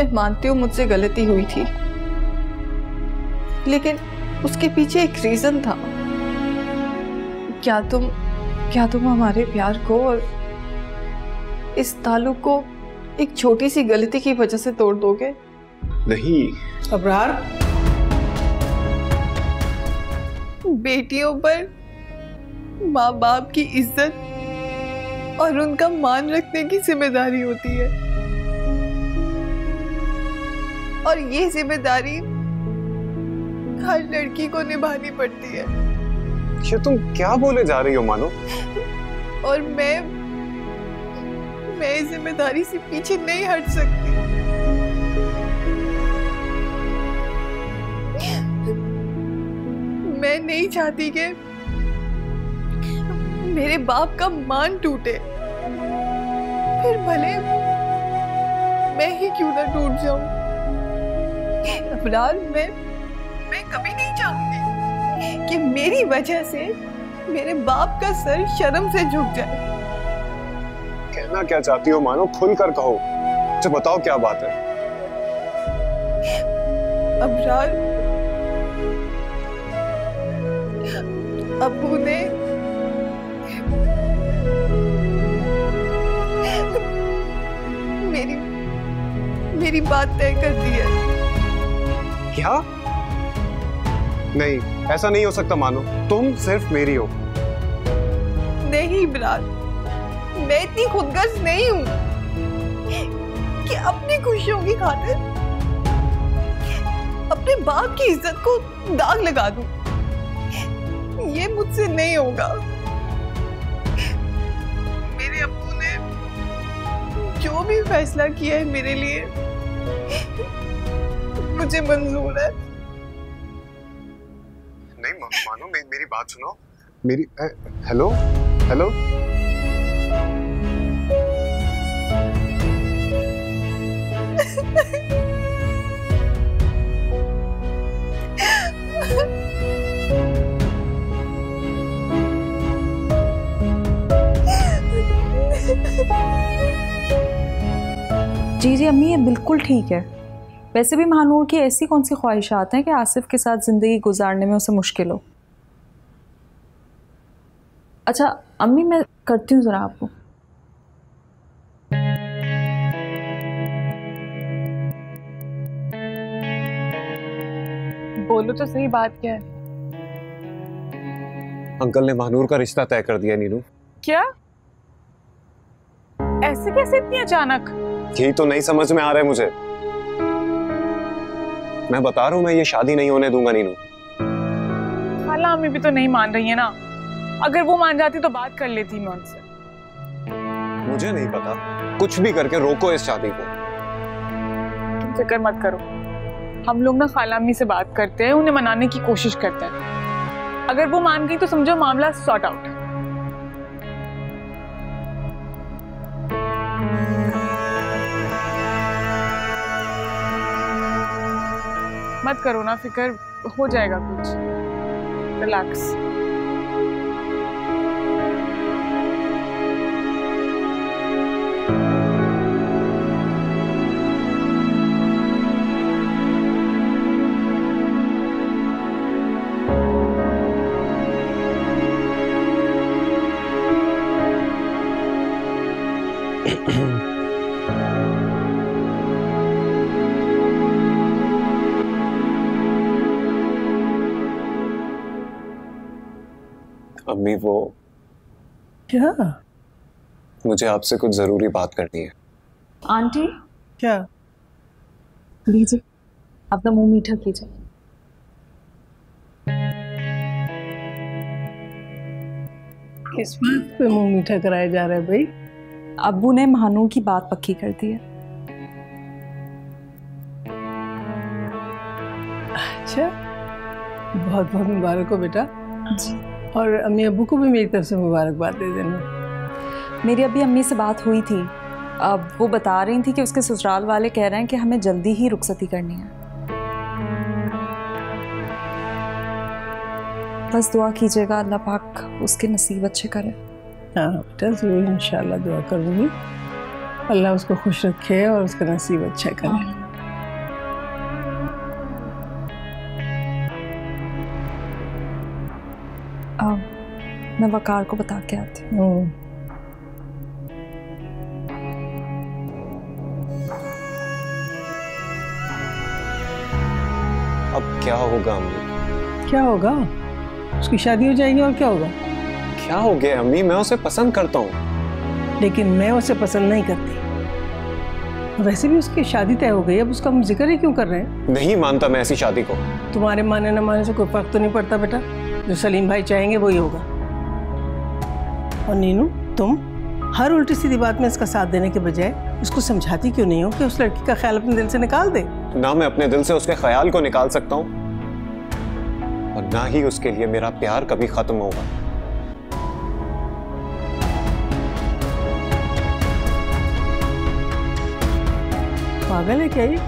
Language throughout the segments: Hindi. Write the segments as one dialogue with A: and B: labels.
A: मैं मानती हूँ मुझसे गलती हुई थी, लेकिन उसके पीछे एक रीजन था। क्या तुम हमारे प्यार को और इस ताल्लुक को एक छोटी सी गलती की वजह से तोड़ दोगे?
B: नहीं
C: अबरार,
A: बेटियों पर माँ बाप की इज्जत और उनका मान रखने की जिम्मेदारी होती है, और ये जिम्मेदारी हर लड़की को निभानी पड़ती है।
B: ये तुम क्या बोले जा रही हो मानो?
A: और मैं इस जिम्मेदारी से पीछे नहीं हट सकती। मैं नहीं चाहती कि मेरे बाप का मान टूटे, फिर भले मैं ही क्यों ना टूट जाऊं। अबरार, मैं कभी नहीं चाहूंगी कि मेरी वजह से मेरे बाप का सर शर्म से झुक जाए।
B: कहना क्या चाहती हो मानो? खुल कर कहो, मुझे बताओ क्या बात है।
A: अबरार, अब्बू ने मेरी बात तय कर दी है।
B: क्या? नहीं, ऐसा नहीं हो सकता मानो, तुम सिर्फ मेरी हो।
A: नहीं इमरान, मैं इतनी खुदगर्ज नहीं हूं कि अपनी खुशियों की खातिर अपने बाप की इज्जत को दाग लगा दूं। ये मुझसे नहीं होगा। मेरे अब्बू ने जो भी फैसला किया है मेरे लिए, मुझे मंजूर है।
B: नहीं मानो, मेरी बात सुनो। मेरी हेलो हेलो,
D: जी अम्मी, ये बिल्कुल ठीक है। वैसे भी महानूर की ऐसी कौन सी ख्वाहिशात हैं कि आसिफ के साथ ज़िंदगी गुजारने में उसे मुश्किल हो। अच्छा अम्मी, मैं करती हूँ ज़रा आपको।
A: बोलो तो सही, बात क्या है?
B: अंकल ने महानूर का रिश्ता तय कर दिया नीनू।
A: क्या? ऐसे कैसे इतनी अचानक?
B: यही तो नहीं समझ में आ रहा है मुझे। मैं बता रहा हूँ, मैं ये शादी नहीं होने दूंगा नीनू।
E: खाला अम्मी भी तो नहीं मान रही है ना। अगर वो मान जाती तो बात कर लेती मैं उनसे।
B: मुझे नहीं पता, कुछ भी करके रोको इस शादी को।
E: तुम फिक्र मत करो, हम लोग ना खाला अम्मी से बात करते हैं, उन्हें मनाने की कोशिश करते हैं। अगर वो मान गई तो समझो मामला सॉर्ट आउट है। मत करो ना फिक्र, हो जाएगा कुछ। रिलैक्स।
B: अम्मी, वो
C: क्या?
B: मुझे आपसे कुछ जरूरी बात करनी है।
D: आंटी,
C: क्या?
D: लीजिए, अपना मुंह मीठा कीजिए।
C: किस बात पे मुंह मीठा कराया जा रहा है भाई?
D: अब्बू ने महानूर की बात पक्की कर दी है।
C: अच्छा, बहुत बहुत मुबारक हो बेटा।
D: जी।
C: और अम्मी अब्बू को भी मेरी तरफ से मुबारकबाद दे देना।
D: मेरी अभी अम्मी से बात हुई थी, अब वो बता रही थी कि उसके ससुराल वाले कह रहे हैं कि हमें जल्दी ही रुखसती करनी है। बस दुआ कीजिएगा अल्लाह पाक उसके नसीब अच्छे करे।
C: हाँ बेटा, ज़रूर इंशाल्लाह दुआ करूँगी। अल्लाह उसको खुश रखे और उसका नसीब अच्छा करे।
D: मैं वकार को बता के आती हूँ।
B: अब क्या होगा अम्मी?
C: क्या होगा? उसकी शादी हो जाएगी और क्या होगा?
B: क्या हो गया अम्मी? मैं उसे पसंद करता हूँ।
C: लेकिन मैं उसे पसंद नहीं करती। वैसे भी उसकी शादी तय हो गई, अब उसका हम जिक्र ही क्यों कर रहे हैं?
B: नहीं मानता मैं ऐसी शादी को।
C: तुम्हारे माने न माने से कोई फर्क तो नहीं पड़ता बेटा। जो सलीम भाई चाहेंगे वही होगा। और नीनू, तुम हर उल्टी सीधी बात में इसका साथ देने के बजाय उसको समझाती क्यों नहीं हो कि उस लड़की का ख्याल अपने दिल से निकाल दे?
B: ना मैं अपने दिल से उसके ख्याल को निकाल सकता हूँ और ना ही उसके लिए मेरा प्यार कभी खत्म होगा।
C: पागल है क्या ये?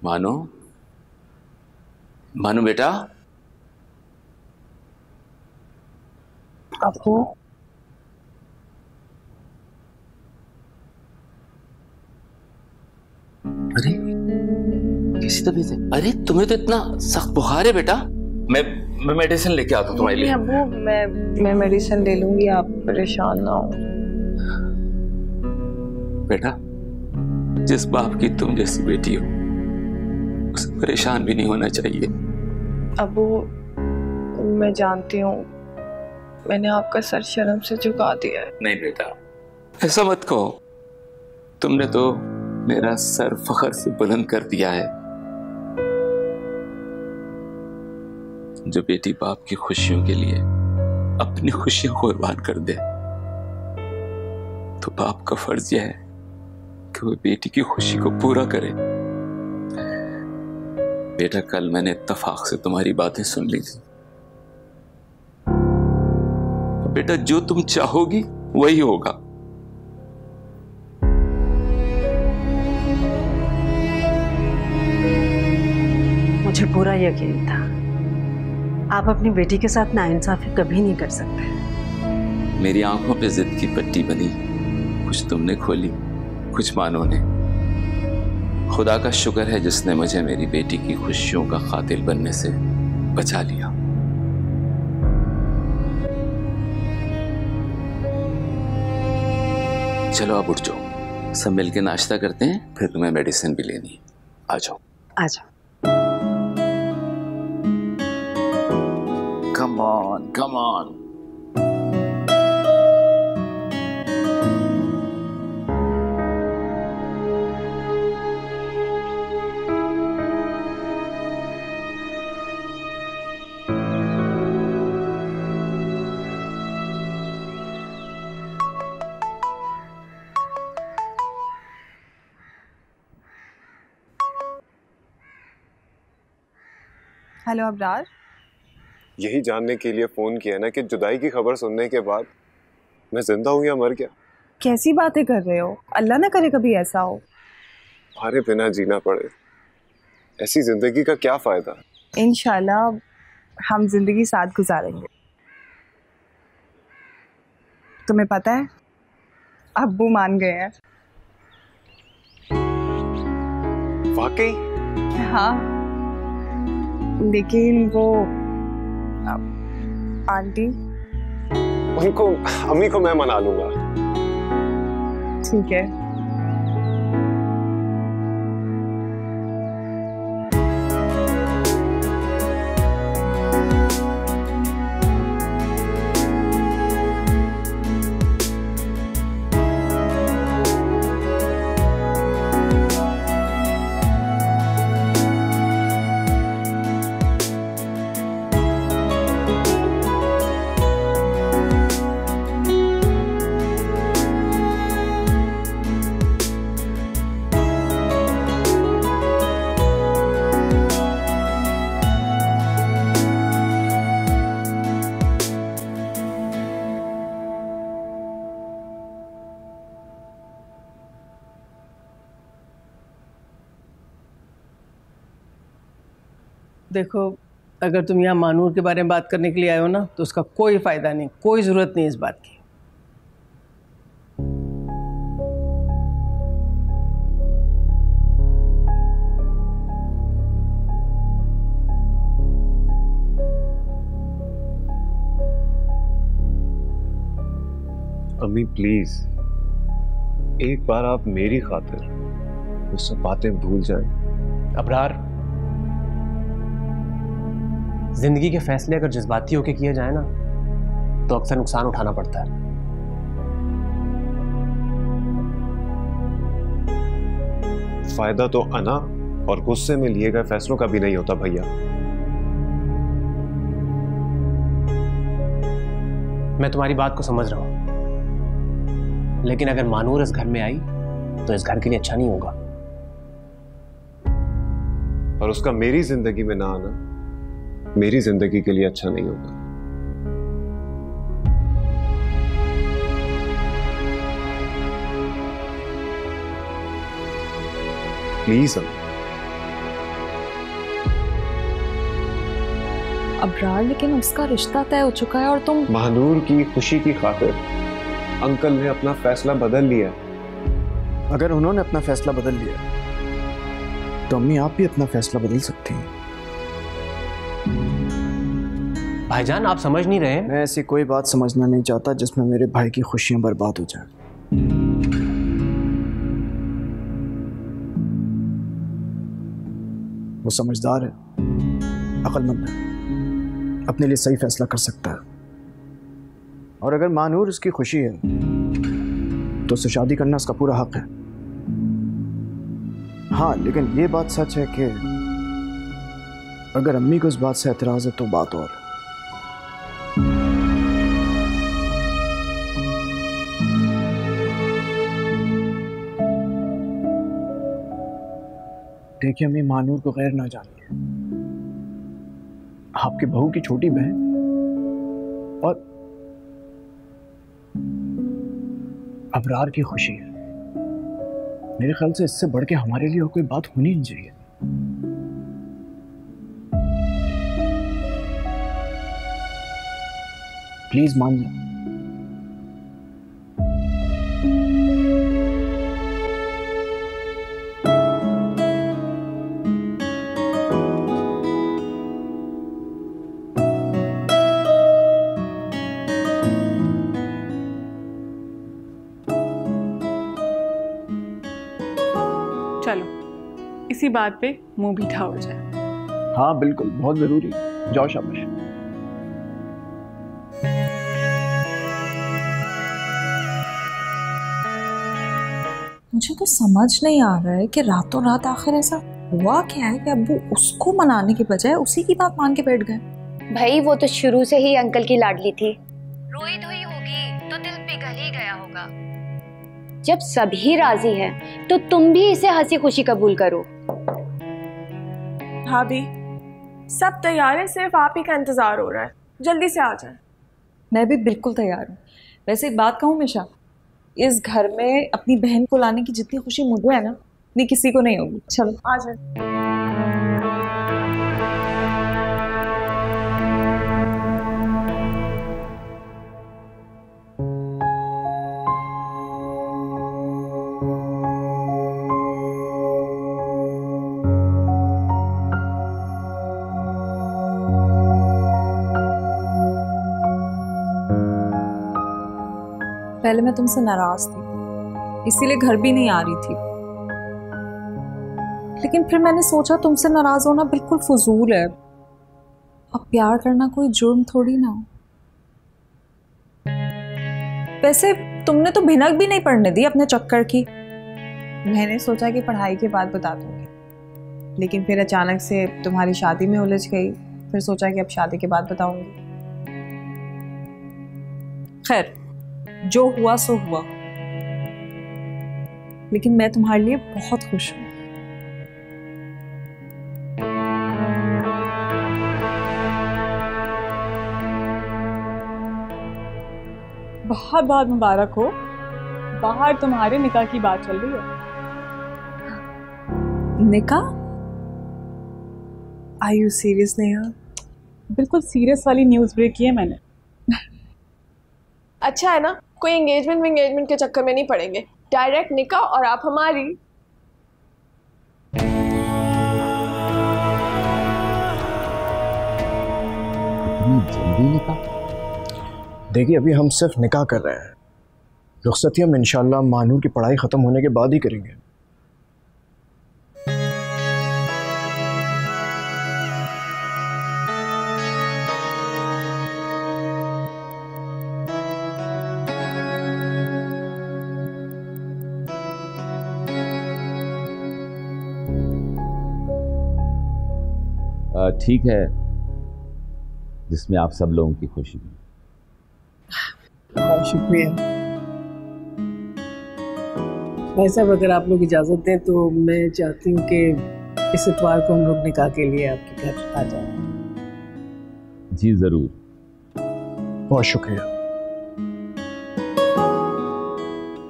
F: मानो, मानो बेटा।
D: आपको
F: अरे कैसी तबीयत है? अरे तुम्हें तो इतना सख्त बुखार है बेटा। मैं मेडिसिन लेके आता हूँ तुम्हारे लिए।
A: अबू, मैं मेडिसिन ले लूंगी, आप परेशान ना हो।
F: बेटा, जिस बाप की तुम जैसी बेटी हो उसे परेशान भी नहीं होना चाहिए।
A: अबू, मैं जानती हूँ मैंने आपका सर शर्म से झुका दिया है।
F: नहीं बेटा, ऐसा मत कहो। तुमने तो मेरा सर फख्र से बुलंद कर दिया है। जो बेटी बाप की खुशियों के लिए अपनी खुशियां कुर्बान कर दे, तो बाप का फर्ज यह है कि वो बेटी की खुशी को पूरा करे। बेटा, कल मैंने इत्तेफाक से तुम्हारी बातें सुन ली थी। बेटा, जो तुम चाहोगी वही होगा।
G: मुझे पूरा यकीन था आप अपनी बेटी के साथ नाइंसाफी कभी नहीं कर सकते।
F: मेरी आंखों पे जिद की पट्टी बनी, कुछ तुमने खोली, कुछ मानो ने। खुदा का शुक्र है जिसने मुझे मेरी बेटी की खुशियों का कातिल बनने से बचा लिया। चलो अब उठ जाओ, सब मिलके नाश्ता करते हैं, फिर तुम्हें मेडिसिन भी लेनी है। आ जाओ।
G: आ जाओ।
F: Come on, come on.
A: Hello Abrar.
B: यही जानने के लिए फोन किया ना कि जुदाई की खबर सुनने के बाद मैं जिंदा हूं या मर गया।
A: कैसी बातें कर रहे हो? अल्लाह ना करे कभी ऐसा हो।
B: तुम्हारे बिना जीना पड़े, ऐसी जिंदगी का क्या फायदा।
A: इंशाल्लाह हम जिंदगी साथ गुजारेंगे। तुम्हें पता है अब्बू मान गए हैं।
B: वाकई?
A: हाँ, लेकिन वो आंटी,
B: उनको, अम्मी को मैं मना लूंगा।
A: ठीक है।
C: देखो, अगर तुम यहाँ मानूर के बारे में बात करने के लिए आए हो ना, तो उसका कोई फायदा नहीं, कोई जरूरत नहीं इस बात की।
B: अम्मी प्लीज, एक बार आप मेरी खातिर वो सब बातें भूल जाएं।
H: अबरार, जिंदगी के फैसले अगर जज्बाती होकर किए जाए ना, तो अक्सर नुकसान उठाना पड़ता है।
B: फायदा तो अना और गुस्से में लिए गए फैसलों का भी नहीं होता भैया।
H: मैं तुम्हारी बात को समझ रहा हूं, लेकिन अगर मानूर इस घर में आई तो इस घर के लिए अच्छा नहीं होगा।
B: और उसका मेरी जिंदगी में ना आना मेरी जिंदगी के लिए अच्छा नहीं होगा। प्लीज
D: अबरार, लेकिन उसका रिश्ता तय हो चुका है और तुम।
B: महानूर की खुशी की खातिर अंकल ने अपना फैसला बदल लिया।
I: अगर उन्होंने अपना फैसला बदल लिया तो अम्मी आप भी अपना फैसला बदल सकती हैं।
H: भाईजान, आप समझ नहीं रहे।
I: मैं ऐसी कोई बात समझना नहीं चाहता जिसमें मेरे भाई की खुशियां बर्बाद हो जाए। वो समझदार है, अक्लमंद है, अपने लिए सही फैसला कर सकता है। और अगर मानूर उसकी खुशी है तो उससे शादी करना उसका पूरा हक है। हाँ, लेकिन ये बात सच है कि अगर अम्मी को इस बात से एतराज है तो बात और। देखिए अम्मी, मानूर को गैर ना जानिए। आपकी बहू की छोटी बहन और अबरार की खुशी है। मेरे ख्याल से इससे बढ़ के हमारे लिए और कोई बात होनी नहीं चाहिए। प्लीज मान लो।
E: चलो इसी बात पे मुंह मीठा हो जाए।
I: हाँ बिल्कुल, बहुत जरूरी। जाओ शाबाश।
D: मुझे तो समझ नहीं आ रहा है कि रातों रात आखिर ऐसा हुआ क्या है कि अब्बू उसको मनाने के बजाय उसी की बात मान के बैठ गए।
J: भाई वो तो शुरू से ही अंकल की लाडली थी। रोई धोई होगी तो दिल पिघल ही गया होगा। जब सभी राजी हैं तो तुम भी इसे हंसी खुशी कबूल करो।
K: भाभी सब तैयार है, सिर्फ आप ही का इंतजार हो रहा है, जल्दी से आ जाए।
D: मैं भी बिल्कुल तैयार हूँ। वैसे एक बात कहूँ मिशा, इस घर में अपनी बहन को लाने की जितनी खुशी मुझे है ना, नहीं किसी को नहीं होगी। चलो
K: आ जाए।
D: पहले मैं तुमसे नाराज थी, इसीलिए घर भी नहीं आ रही थी। लेकिन फिर मैंने सोचा तुमसे नाराज होना बिल्कुल फजूल है। अब प्यार करना कोई जुर्म थोड़ी ना हो। वैसे तुमने तो भिनक भी नहीं पड़ने दी अपने चक्कर की।
K: मैंने सोचा कि पढ़ाई के बाद बता दूंगी, लेकिन फिर अचानक से तुम्हारी शादी में उलझ गई। फिर सोचा कि अब शादी के बाद बताऊंगी।
D: खैर, जो हुआ सो हुआ, लेकिन मैं तुम्हारे लिए बहुत खुश हूं।
E: बहुत बहुत मुबारक हो। बाहर तुम्हारे निकाह की बात चल रही है।
D: निकाह?
K: Are you serious, Neha?
E: बिल्कुल सीरियस वाली न्यूज़ ब्रेक की है मैंने।
A: अच्छा है ना, कोई एंगेजमेंट के चक्कर में नहीं पड़ेंगे, डायरेक्ट निकाह और आप हमारी।
I: जल्दी निकाह? देखिए अभी हम सिर्फ निकाह कर रहे हैं, रुखसती हम इंशाल्लाह मानूर की पढ़ाई ख़त्म होने के बाद ही करेंगे।
F: ठीक है, जिसमें आप सब लोगों की खुशी है।
C: बहुत शुक्रिया भाई साहब, अगर आप लोग इजाज़त दें तो मैं चाहती हूँ कि इस इतवार को हम लोग निकाह के लिए आपके घर आ जाएं।
F: जी ज़रूर।
I: बहुत शुक्रिया।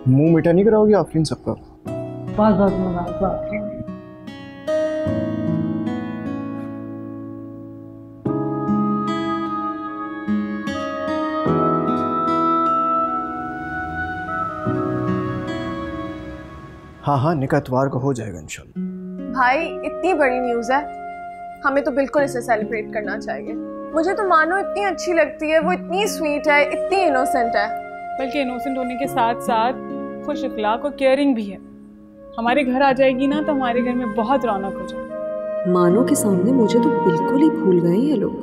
I: मुंह मीठा नहीं कराओगे आफरीन सबका?
C: बहुत बहुत मुबारक।
I: हाँ, निकाह इतवार को हो जाएगा इंशाल्लाह।
A: भाई इतनी बड़ी न्यूज़ है, हमें तो बिल्कुल इसे सेलिब्रेट करना चाहिए। मुझे तो मानो इतनी अच्छी लगती है, वो इतनी स्वीट है, इतनी इनोसेंट है।
E: बल्कि इनोसेंट होने के साथ साथ खुश अखलाक और केयरिंग भी है। हमारे घर आ जाएगी ना तो हमारे घर में बहुत रौनक हो जाएगी।
L: मानो के सामने मुझे तो बिल्कुल ही भूल गए ये लोग,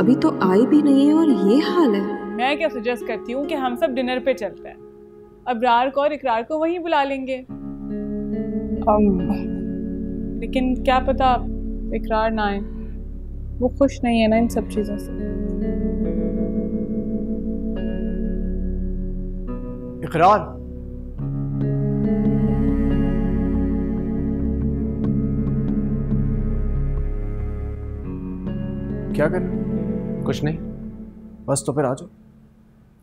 L: अभी तो आई भी नहीं है और ये हाल है।
E: मैं क्या सजेस्ट करती हूँ कि हम सब डिनर पे चलते हैं, अबरार को और इकरार को वहीं बुला लेंगे। लेकिन क्या पता इकरार ना आए, वो खुश नहीं है ना इन सब चीजों से।
I: इकरार, क्या कर?
H: कुछ नहीं।
I: बस तो फिर आ जाओ।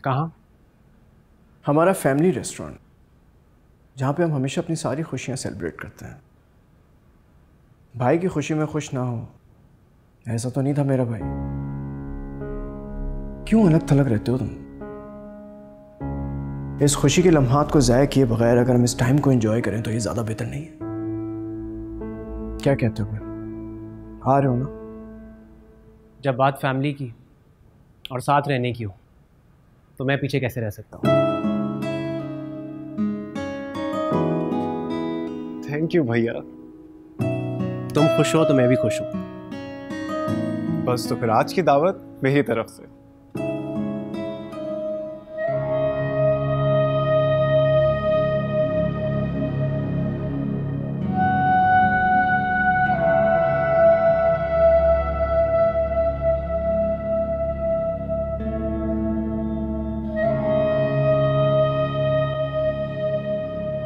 H: कहाँ?
I: हमारा फैमिली रेस्टोरेंट, जहाँ पे हम हमेशा अपनी सारी खुशियाँ सेलिब्रेट करते हैं। भाई की खुशी में खुश ना हो, ऐसा तो नहीं था मेरा भाई। क्यों अलग थलग रहते हो तुम? इस खुशी के लम्हात को ज़ाया किए बगैर अगर हम इस टाइम को एंजॉय करें तो ये ज़्यादा बेहतर नहीं है? क्या कहते हो? फिर आ रहे हो ना?
H: जब बात फैमिली की और साथ रहने की हो तो मैं पीछे कैसे रह सकता हूँ?
B: थैंक यू भैया।
H: तुम खुश हो तो मैं भी खुश हूँ।
B: बस तो फिर आज की दावत मेरी तरफ से।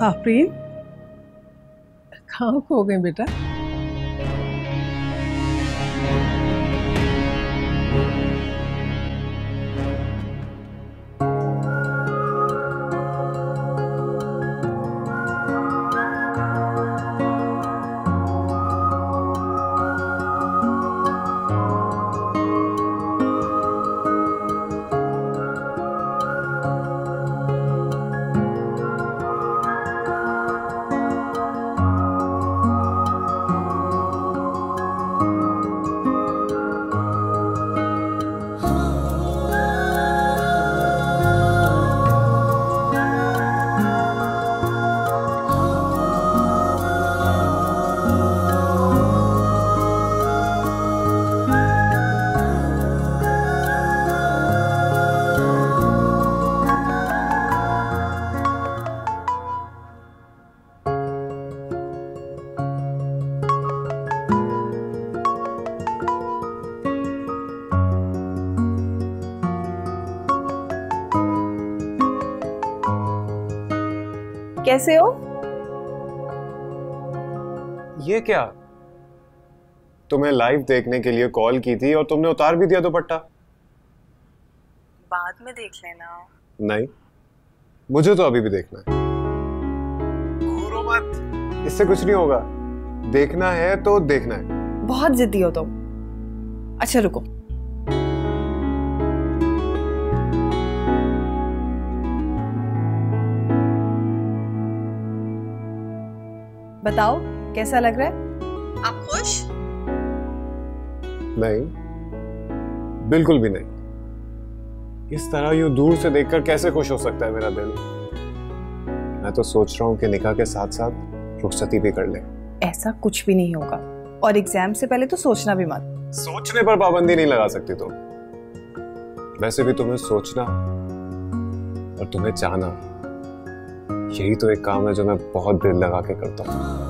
C: आफरीन, कहाँ खो गए बेटा?
A: कैसे हो?
B: ये क्या? तुम्हें लाइव देखने के लिए कॉल की थी और तुमने उतार भी दिया दुपट्टा।
K: बाद में देख लेना।
B: नहीं, मुझे तो अभी भी देखना है। घूरो मत, इससे कुछ नहीं होगा। देखना है तो देखना है।
K: बहुत जिद्दी हो तुम। अच्छा रुको, बताओ कैसा लग रहा है? आप खुश?
B: नहीं, बिल्कुल भी नहीं। इस तरह यूं दूर से देखकर कैसे खुश हो सकता है मेरा दिल। मैं तो सोच रहा हूँ कि निकाह के साथ साथ रुखसती भी कर ले।
K: ऐसा कुछ भी नहीं होगा, और एग्जाम से पहले तो सोचना भी मत।
B: सोचने पर पाबंदी नहीं लगा सकती तुम। वैसे भी तुम्हें सोचना और तुम्हें चाहना, यही तो एक काम है जो मैं बहुत दिल लगा के करता हूँ।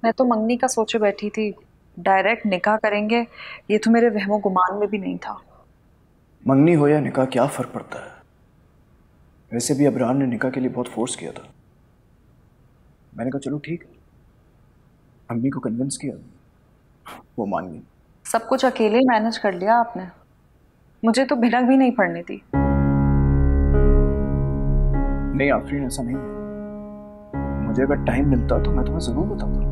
D: मैं तो मंगनी का सोचे बैठी थी, डायरेक्ट निकाह करेंगे, ये तो मेरे वहमो गुमान में भी नहीं था।
I: मंगनी हो या निकाह क्या फ़र्क पड़ता है? वैसे भी अबरार ने निकाह के लिए बहुत फोर्स किया था। मैंने कहा चलो ठीक है, अम्मी को कन्विंस किया, वो मान गई।
D: सब कुछ अकेले ही मैनेज कर लिया आपने, मुझे तो भिनक भी नहीं पड़नी थी।
I: नहीं आफरीन, ऐसा नहीं है। मुझे अगर टाइम मिलता तो मैं तुम्हें ज़रूर बताता।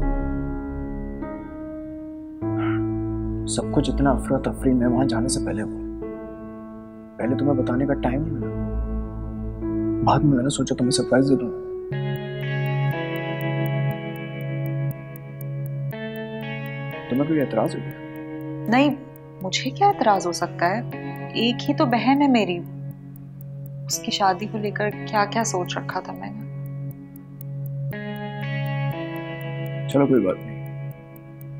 I: सब कुछ इतना अफरा तफरी में वहां जाने से पहले तुम्हें बताने का टाइम नहीं मिला। बाद में मैंने सोचा तुम्हें सरप्राइज दे दूं। तुम्हें कोई एतराज हो गया?
D: नहीं, मुझे क्या एतराज हो सकता है? एक ही तो बहन है मेरी, उसकी शादी को लेकर क्या क्या सोच रखा था मैंने।
I: चलो कोई बात नहीं,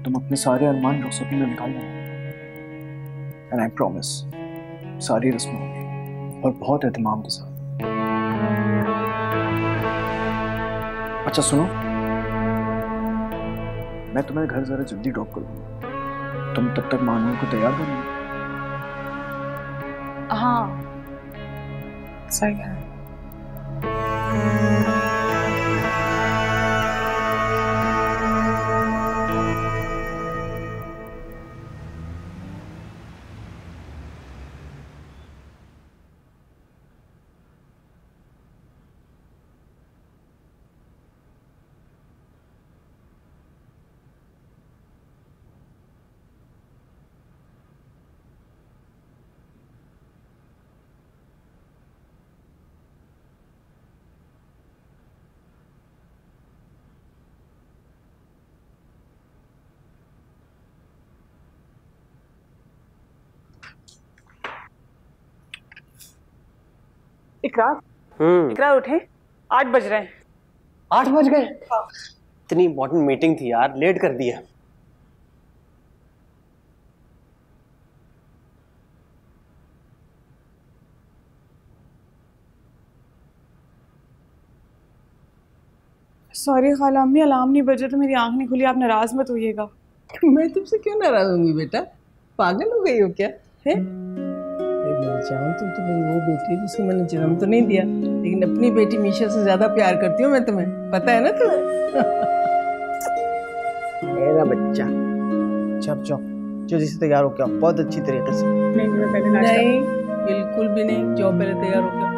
I: तुम अपने सारे अरमान रुखसती में निकाल लो। एंड आई प्रॉमिस सारी रस्में होंगी और बहुत एहतमाम के साथ। अच्छा सुनो, मैं तुम्हें घर जरा जल्दी ड्रॉप करूंगा, तुम तब तक मानूर को तैयार कर लो।
D: हाँ सही है।
E: इकरार उठे, 8 बज रहे हैं।
H: 8 बज गए? इतनी इम्पोर्टेंट मीटिंग थी यार, लेट कर दिया।
E: सॉरी खाला अम्मी, अलार्म नहीं बजे तो मेरी आंख नहीं खुली, आप नाराज मत होइएगा।
C: मैं तुमसे क्यों नाराज होंगी बेटा? पागल हो गई हो क्या है? जान तुम तो मेरी वो बेटी है जिसको मैंने जन्म तो नहीं दिया, लेकिन अपनी बेटी मीशा से ज्यादा प्यार करती हूँ मैं तुम्हें, पता है ना तुम्हें? मेरा बच्चा चप चप जो जिसे तैयार हो क्या बहुत अच्छी तरीके से।
E: नहीं
C: बिल्कुल भी नहीं, जाओ पहले तैयार हो गया।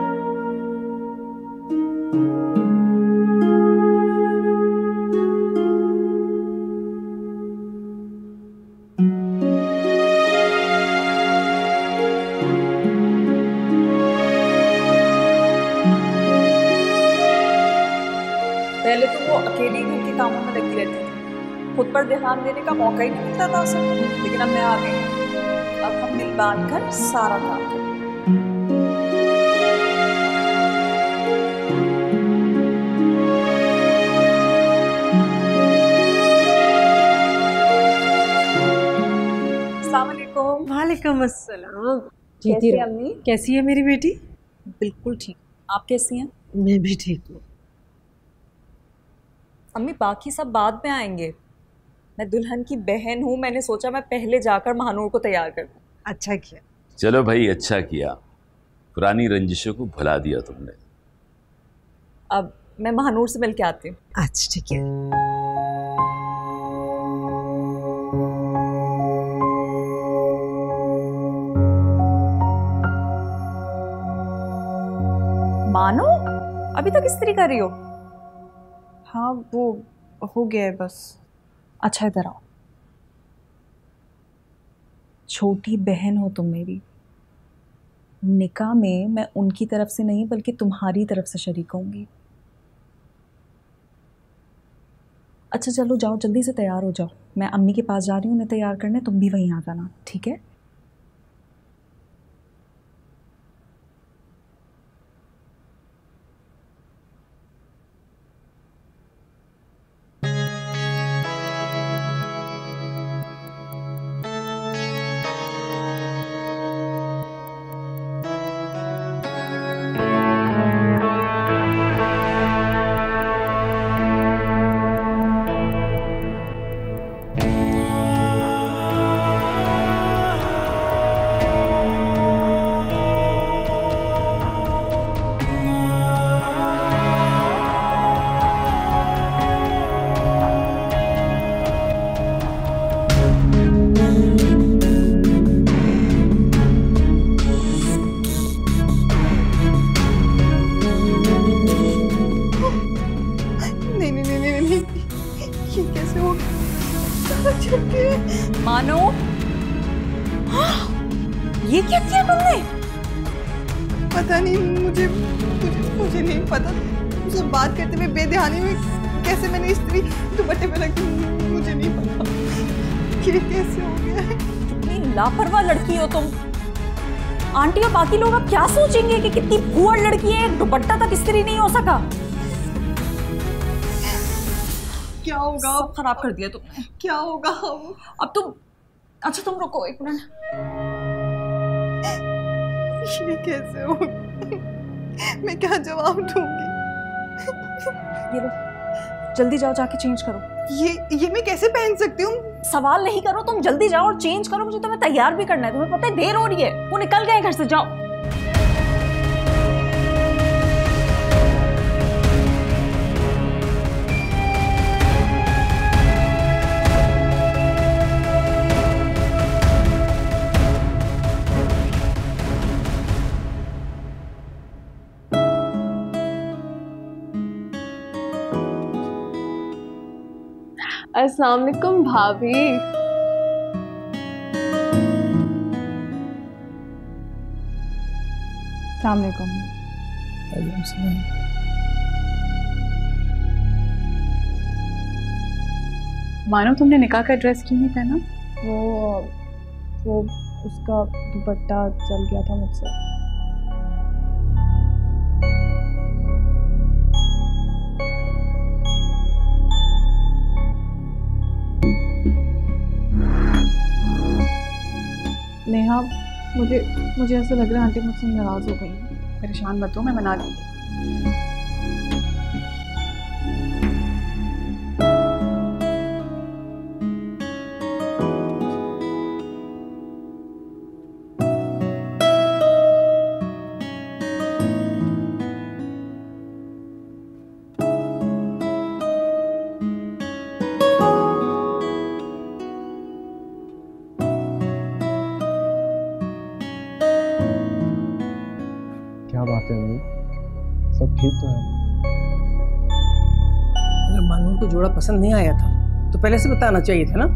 D: पहले तो वो अकेली घर के कामों में लगी रहती थी, खुद पर ध्यान देने का मौका ही नहीं मिलता था उसे। लेकिन अब मैं आ गई, अब हम मिल बांट कर सारा काम करें।
C: वालेकुम अस्सलाम।
D: कैसी है अम्मी?
C: कैसी है मेरी बेटी?
D: बिल्कुल ठीक। आप कैसी हैं?
C: मैं भी ठीक हूँ।
D: अम्मी बाकी सब बाद में आएंगे, मैं दुल्हन की बहन हूँ, मैंने सोचा मैं पहले जाकर महानूर को तैयार कर दूँ।
C: अच्छा किया।
F: चलो भाई अच्छा किया, पुरानी रंजिशों को भुला दिया तुमने।
D: अब मैं महानूर से मिल के आती हूँ।
C: अच्छा ठीक है।
D: मानो अभी तक इस्त्री कर रही हो?
K: हाँ वो हो गया है बस।
D: अच्छा इधर आओ। छोटी बहन हो तुम मेरी। निकाह में मैं उनकी तरफ से नहीं बल्कि तुम्हारी तरफ से शरीक होंगी। अच्छा चलो जाओ, जल्दी से तैयार हो जाओ। मैं अम्मी के पास जा रही हूँ उन्हें तैयार करने, तुम भी वहीं आ जाना, ठीक है? मानो ये क्या किया तुमने?
A: पता नहीं, मुझे नहीं पता। सब बात करते हुए बेध्यानी में कैसे मैंने इस्त्री दुपट्टे पे रखी, मुझे नहीं पता ये कैसे हो गया है।
D: कितनी लापरवाह लड़की हो तुम। आंटी और बाकी लोग अब क्या सोचेंगे कि कितनी भुअड़ लड़की है, दुपट्टा तक इस्त्री नहीं हो सका।
A: क्या होगा?
D: सब खराब कर दिया तुमने।
A: क्या होगा
D: अब तुम? अच्छा तुम रुको एक मिनट।
A: ये कैसे हो? मैं क्या जवाब दूंगी?
D: ये लो, जल्दी जाओ जाके चेंज करो।
A: ये मैं कैसे पहन सकती हूँ?
D: सवाल नहीं करो, तुम जल्दी जाओ और चेंज करो। मुझे तुम्हें तैयार भी करना है, तुम्हें पता है देर हो रही है। वो निकल गए घर से, जाओ।
L: अस्सलाम वालेकुम भाभी।
E: अस्सलाम वालेकुम। मानो तुमने निकाह का ड्रेस क्यों नहीं पहना?
K: वो उसका दुपट्टा चल गया था मुझसे। नेहा, मुझे ऐसा लग रहा है आंटी मुझसे नाराज हो गई।
E: परेशान मत हो, मैं मना लूंगी।
B: क्या बात है अम्मी, सब ठीक तो है?
C: जब मानूर को जोड़ा पसंद नहीं आया था तो पहले से बताना चाहिए था ना।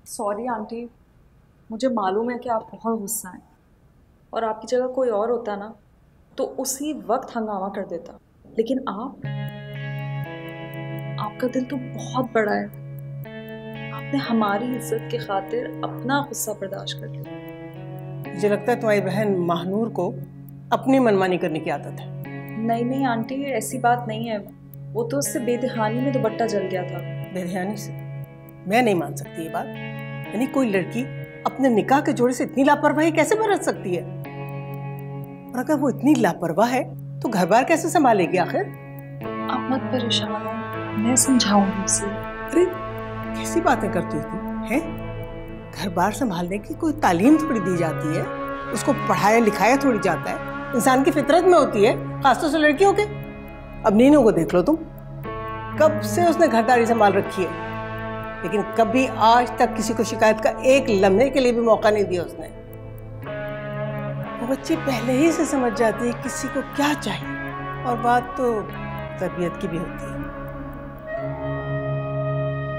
D: सॉरी आंटी, मुझे मालूम है कि आप बहुत गुस्सा हैं और आपकी जगह कोई और होता ना तो उसी वक्त हंगामा कर देता, लेकिन आपका दिल तो बहुत बड़ा है। आपने हमारी इज्जत की खातिर अपना गुस्सा बर्दाश्त कर लिया।
C: मुझे लगता है तुम्हारी बहन महानूर को अपनी मनमानी करने की आदत है।
D: नहीं आंटी, ऐसी बात नहीं है। वो तो उससे बेदहानी में दुपट्टा जल गया था।
C: बेदहानी से? मैं नहीं मान सकती ये बात। यानी कोई लड़की अपने निकाह के जोड़े से इतनी लापरवाही कैसे बरत सकती है? और अगर वो इतनी लापरवाह है तो घर बार कैसे संभालेगी आखिर?
D: आप मत परेशान हो, मैं समझाऊंगी उसे।
C: अरे कैसी बातें करती हो तुम, हैं? घर बार संभालने की कोई तालीम थोड़ी दी जाती है, उसको पढ़ाया लिखाया थोड़ी जाता है, इंसान की फितरत में होती है, खासतौर से लड़कियों के। अब नीनू को देख लो तुम, कब से उसने घरदारी संभाल रखी है, लेकिन कभी आज तक किसी को शिकायत का एक लम्हे के लिए भी मौका नहीं दिया उसने। वो बच्ची पहले ही से समझ जाती है किसी को क्या चाहिए, और बात तो तरबियत की भी होती है।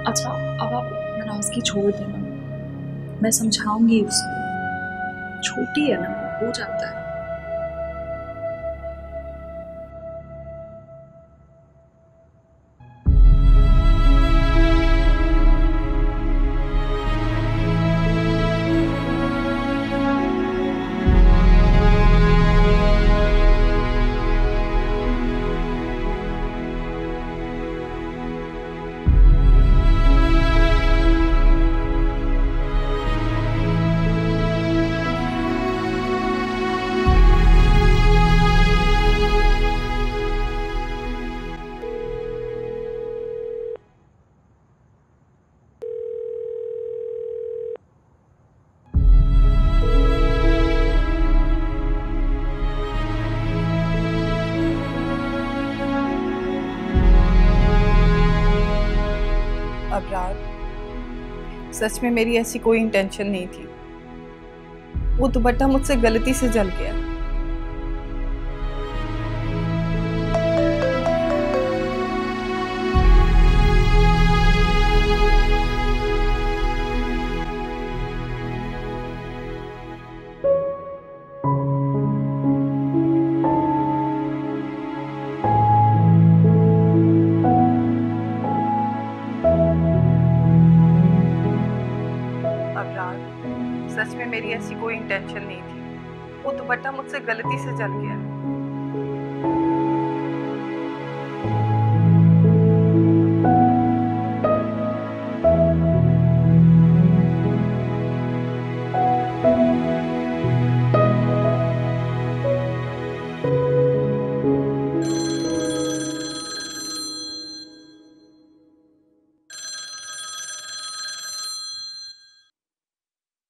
D: अच्छा, अब आप नाराजगी छोड़ देना, मैं समझाऊंगी उसको। छोटी है ना, हो जाता है।
A: अबरार, सच में मेरी ऐसी कोई इंटेंशन नहीं थी। वो दुपट्टा मुझसे गलती से जल गया। सच में मेरी ऐसी कोई इंटेंशन नहीं थी। वो दुपट्टा मुझसे गलती से जल गया।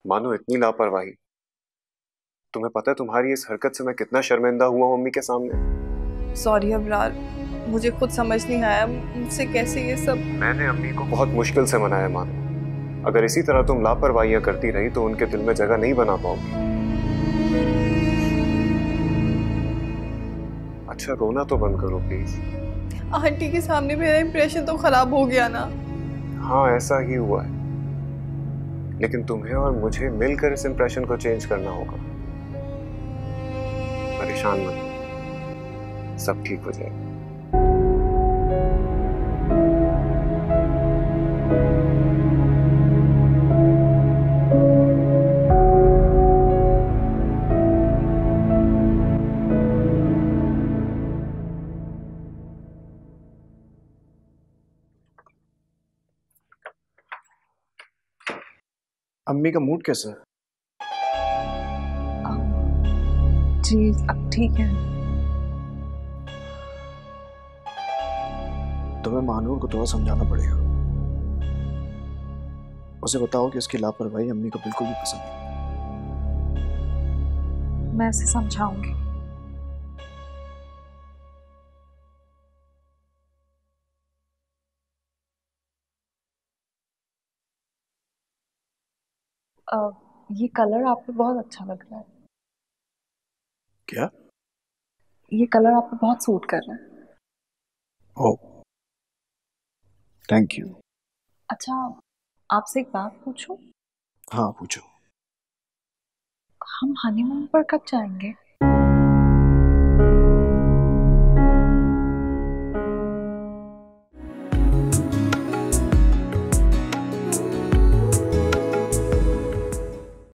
B: मानो इतनी लापरवाही। तुम्हें पता है तुम्हारी इस हरकत से मैं कितना शर्मिंदा हुआ मम्मी के सामने।
A: सॉरी अबरार, मुझे खुद समझ नहीं आया मुझसे कैसे ये सब।
B: मैंने अम्मी को बहुत मुश्किल से मनाया मानो। अगर इसी तरह तुम लापरवाहियां करती रही तो उनके दिल में जगह नहीं बना पाओगी। अच्छा रोना तो बंद करो प्लीज।
A: आंटी के सामने मेरा इंप्रेशन तो खराब हो गया ना।
B: हाँ ऐसा ही हुआ है, लेकिन तुम्हें और मुझे मिलकर इस इंप्रेशन को चेंज करना होगा। परेशान मत, सब ठीक हो जाएगा।
I: अम्मी का मूड कैसा है?
D: जी अब ठीक है।
I: तुम्हें महानूर को थोड़ा समझाना पड़ेगा। उसे बताओ कि उसकी लापरवाही अम्मी को बिल्कुल भी पसंद नहीं।
D: मैं उसे समझाऊंगी। ये कलर आप पे बहुत अच्छा लग रहा है।
I: क्या?
D: ये कलर आप पे बहुत सूट कर रहा है।
I: ओह, थैंक यू।
D: अच्छा, आपसे एक बात पूछूं?
I: हाँ पूछो।
E: हम हनीमून पर कब जाएंगे?